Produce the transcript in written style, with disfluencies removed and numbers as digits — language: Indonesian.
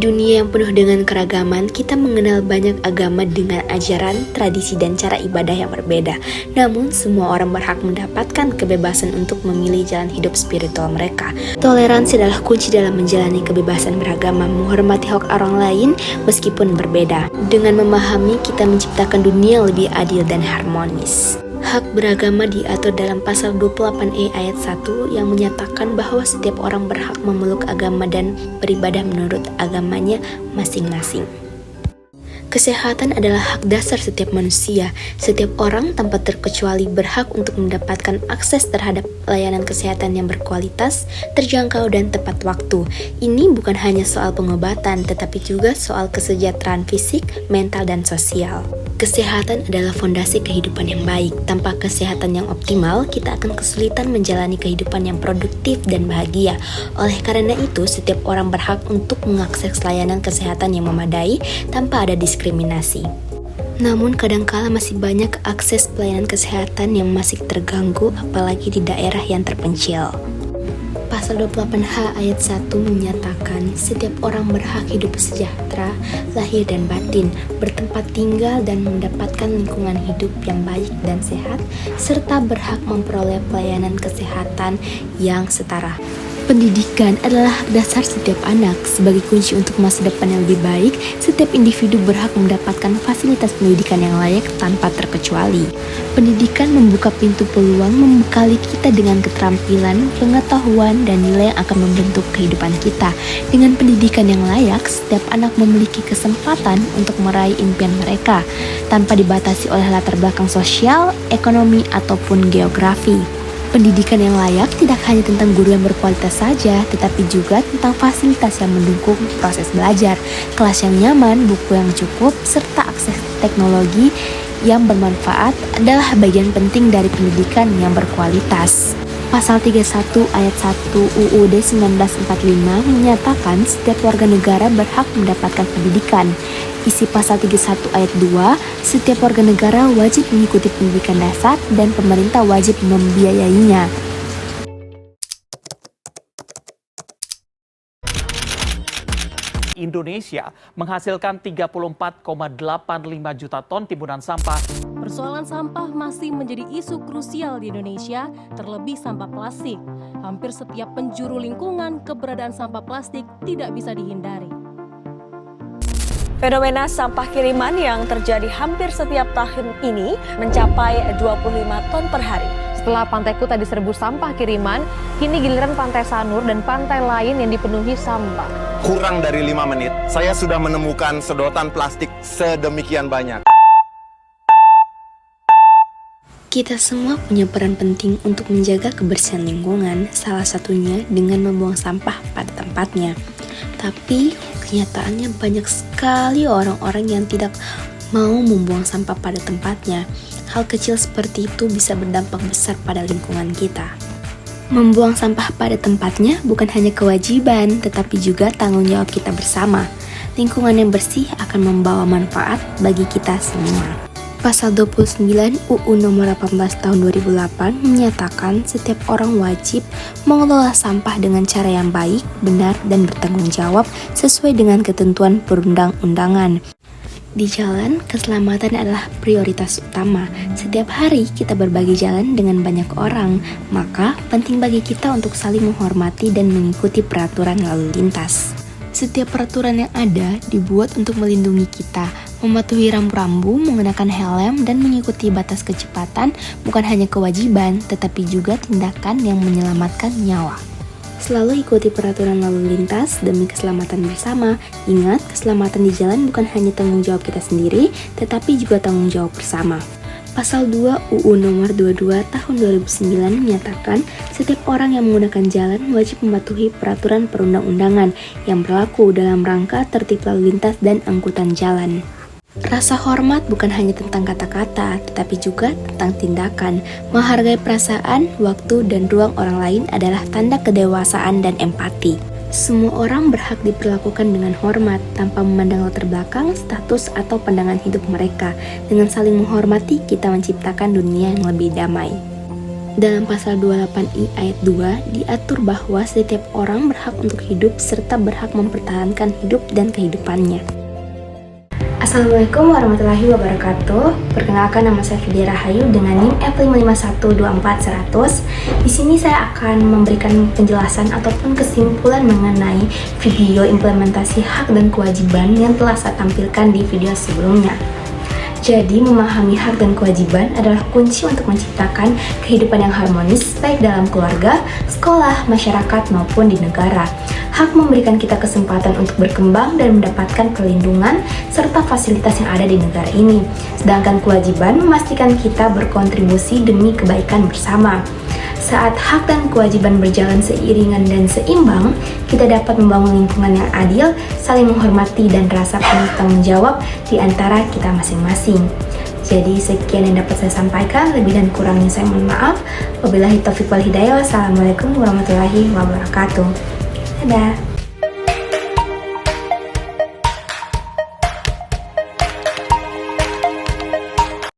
dunia yang penuh dengan keragaman, kita mengenal banyak agama dengan ajaran, tradisi, dan cara ibadah yang berbeda. Namun, semua orang berhak mendapatkan kebebasan untuk memilih jalan hidup spiritual mereka. Toleransi adalah kunci dalam menjalani kebebasan beragama, menghormati hak orang lain meskipun berbeda. Dengan memahami, kita menciptakan dunia yang lebih adil dan harmonis. Hak beragama diatur dalam pasal 28E ayat 1 yang menyatakan bahwa setiap orang berhak memeluk agama dan beribadah menurut agamanya masing-masing. Kesehatan adalah hak dasar setiap manusia. Setiap orang tanpa terkecuali berhak untuk mendapatkan akses terhadap layanan kesehatan yang berkualitas, terjangkau, dan tepat waktu. Ini bukan hanya soal pengobatan, tetapi juga soal kesejahteraan fisik, mental, dan sosial. Kesehatan adalah fondasi kehidupan yang baik. Tanpa kesehatan yang optimal, kita akan kesulitan menjalani kehidupan yang produktif dan bahagia. Oleh karena itu, setiap orang berhak untuk mengakses layanan kesehatan yang memadai tanpa ada diskriminasi. Namun kadangkala masih banyak akses pelayanan kesehatan yang masih terganggu, apalagi di daerah yang terpencil. Pasal 28H ayat 1 menyatakan setiap orang berhak hidup sejahtera, lahir dan batin, bertempat tinggal dan mendapatkan lingkungan hidup yang baik dan sehat, serta berhak memperoleh pelayanan kesehatan yang setara. Pendidikan adalah hak dasar setiap anak. Sebagai kunci untuk masa depan yang lebih baik, setiap individu berhak mendapatkan fasilitas pendidikan yang layak tanpa terkecuali. Pendidikan membuka pintu peluang, membekali kita dengan keterampilan, pengetahuan, dan nilai yang akan membentuk kehidupan kita. Dengan pendidikan yang layak, setiap anak memiliki kesempatan untuk meraih impian mereka, tanpa dibatasi oleh latar belakang sosial, ekonomi, ataupun geografi. Pendidikan yang layak tidak hanya tentang guru yang berkualitas saja, tetapi juga tentang fasilitas yang mendukung proses belajar, kelas yang nyaman, buku yang cukup, serta akses teknologi yang bermanfaat adalah bagian penting dari pendidikan yang berkualitas. Pasal 31 ayat 1 UUD 1945 menyatakan setiap warga negara berhak mendapatkan pendidikan. Isi pasal 31 ayat 2, setiap warga negara wajib mengikuti pendidikan dasar dan pemerintah wajib membiayainya. Indonesia menghasilkan 34,85 juta ton timbunan sampah. Persoalan sampah masih menjadi isu krusial di Indonesia, terlebih sampah plastik. Hampir setiap penjuru lingkungan, keberadaan sampah plastik tidak bisa dihindari. Fenomena sampah kiriman yang terjadi hampir setiap tahun ini mencapai 25 ton per hari. Setelah Pantai Kuta diserbu sampah kiriman, kini giliran Pantai Sanur dan pantai lain yang dipenuhi sampah. Kurang dari 5 menit, saya sudah menemukan sedotan plastik sedemikian banyak. Kita semua punya peran penting untuk menjaga kebersihan lingkungan, salah satunya dengan membuang sampah pada tempatnya. Tapi kenyataannya banyak sekali orang-orang yang tidak mau membuang sampah pada tempatnya. Hal kecil seperti itu bisa berdampak besar pada lingkungan kita. Membuang sampah pada tempatnya bukan hanya kewajiban, tetapi juga tanggung jawab kita bersama. Lingkungan yang bersih akan membawa manfaat bagi kita semua. Pasal 29 UU Nomor 18 Tahun 2008 menyatakan setiap orang wajib mengelola sampah dengan cara yang baik, benar, dan bertanggung jawab sesuai dengan ketentuan perundang-undangan. Di jalan, keselamatan adalah prioritas utama. Setiap hari kita berbagi jalan dengan banyak orang, maka penting bagi kita untuk saling menghormati dan mengikuti peraturan lalu lintas. Setiap peraturan yang ada dibuat untuk melindungi kita. Mematuhi rambu-rambu, mengenakan helm, dan mengikuti batas kecepatan bukan hanya kewajiban, tetapi juga tindakan yang menyelamatkan nyawa. Selalu ikuti peraturan lalu lintas demi keselamatan bersama. Ingat, keselamatan di jalan bukan hanya tanggung jawab kita sendiri, tetapi juga tanggung jawab bersama. Pasal 2 UU Nomor 22 Tahun 2009 menyatakan setiap orang yang menggunakan jalan wajib mematuhi peraturan perundang-undangan yang berlaku dalam rangka tertib lalu lintas dan angkutan jalan. Rasa hormat bukan hanya tentang kata-kata, tetapi juga tentang tindakan. Menghargai perasaan, waktu, dan ruang orang lain adalah tanda kedewasaan dan empati. Semua orang berhak diperlakukan dengan hormat, tanpa memandang latar belakang, status, atau pandangan hidup mereka. Dengan saling menghormati, kita menciptakan dunia yang lebih damai. Dalam pasal 28I ayat 2 diatur bahwa setiap orang berhak untuk hidup serta berhak mempertahankan hidup dan kehidupannya. Assalamualaikum warahmatullahi wabarakatuh. Perkenalkan, nama saya Vidya Rahayu dengan NIM F55124100. Di sini saya akan memberikan penjelasan ataupun kesimpulan mengenai video implementasi hak dan kewajiban yang telah saya tampilkan di video sebelumnya. Jadi, memahami hak dan kewajiban adalah kunci untuk menciptakan kehidupan yang harmonis baik dalam keluarga, sekolah, masyarakat, maupun di negara. Hak memberikan kita kesempatan untuk berkembang dan mendapatkan perlindungan serta fasilitas yang ada di negara ini. Sedangkan kewajiban memastikan kita berkontribusi demi kebaikan bersama. Saat hak dan kewajiban berjalan seiringan dan seimbang, kita dapat membangun lingkungan yang adil, saling menghormati, dan rasa penuh tanggung jawab di antara kita masing-masing. Jadi sekian yang dapat saya sampaikan, lebih dan kurangnya saya mohon maaf. Wabillahi taufiq wal hidayah. Wassalamualaikum warahmatullahi wabarakatuh. Dadah.